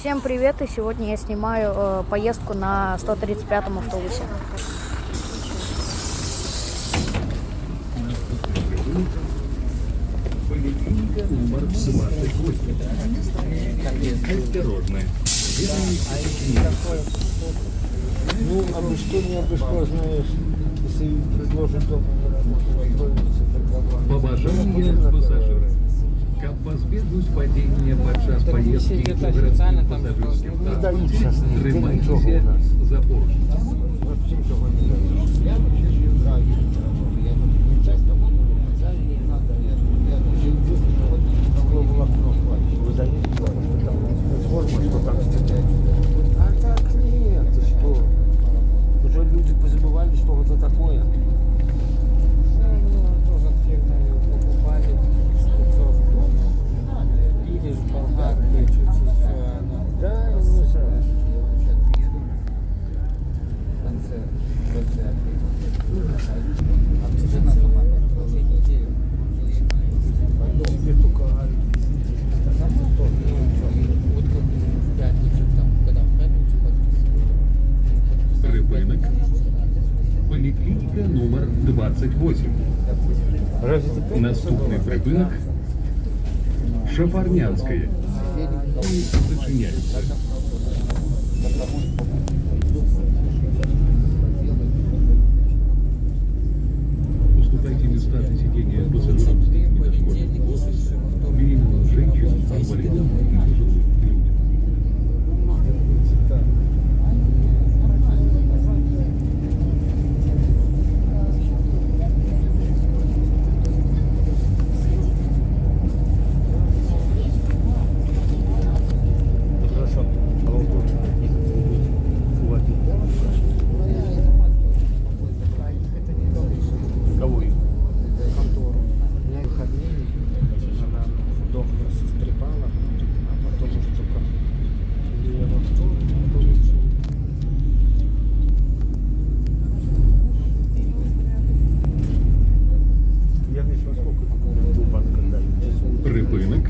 Всем привет, и сегодня я снимаю поездку на 135-м автобусе. Поликлиника номер 28. Осторожно. Ну, абы что, не абы что, знаешь, если предложат дома готовиться, Побажання пасажирів. Каб позбегнуть падения подчас поездки по городским пассажирским транспорте, тримайтеся за поручень. вообще того не дают. Я вообще не знаю, я не часто могу, не надо, я даже единственное, вот такое волокно хватит. Вы заметили, что там форма, что там стреляет. А так нет, ты что? Уже люди позабывали, что это такое. Тоже фирмы покупали 500 или в болгарке чуть-чуть все оно. Да, я не знаю. В конце 20. А тебе на последней неделе Тебе только вот как в пятницу там, когда в пятницу подписывали. Рыбинок. Поликлиника номер 28. Разве ты Наступний припинок Шафарнянське. І зачиняється. Уступайте места для сидения пассажирам с детьми дошкольных возраста, беременным женщинам, инвалидам и пожилым людям. Хорошо. А вот тут хватит. Кого их? Контору. У меня выходные, она доктор сострепала, а потом уже только я во вторник получил. Я не во сколько банк дали. Припинок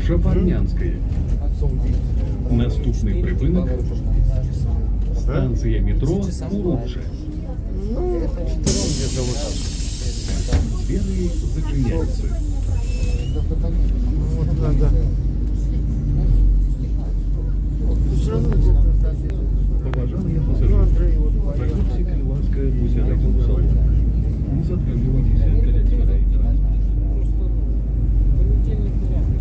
Шафарнянське. Наступний припинок станція метро Уручче. Ну, 4 где-то вот так. Двери зачиняються. Вот надо. Все равно где-то. Побажання Ну, пасажирів. Андрей, вот Прокурсик Львовська усядете у салон. Не затримуйтеся біля дверей транспорту. Просто понедельник вряд ли.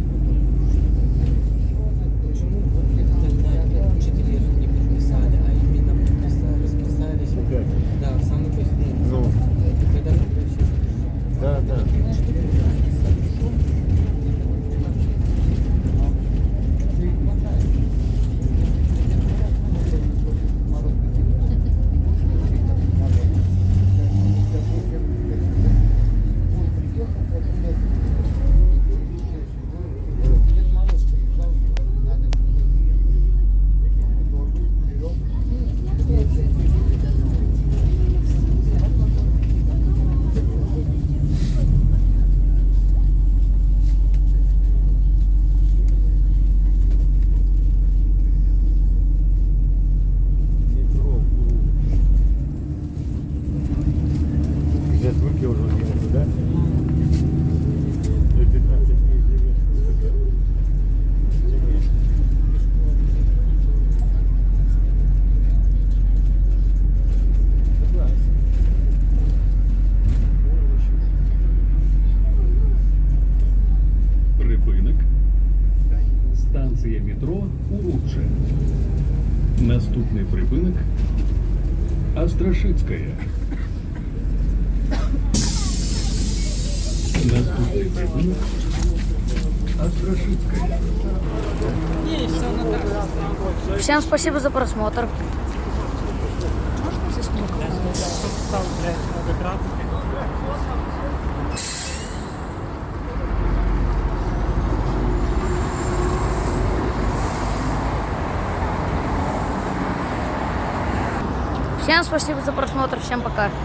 Почему вот тогда учителя не подписали, а именно подписали, расписались? опять. Да, самый поздний. Ну, Когда вообще да, да. Метро. Я звуки уже не могу, да? До 15 дней живешь. Припинок станція метро Уручче. Наступний припинок Острашицьке. Наступний припинок Острашицьке. Всем спасибо за просмотр. Всем спасибо за просмотр, всем пока.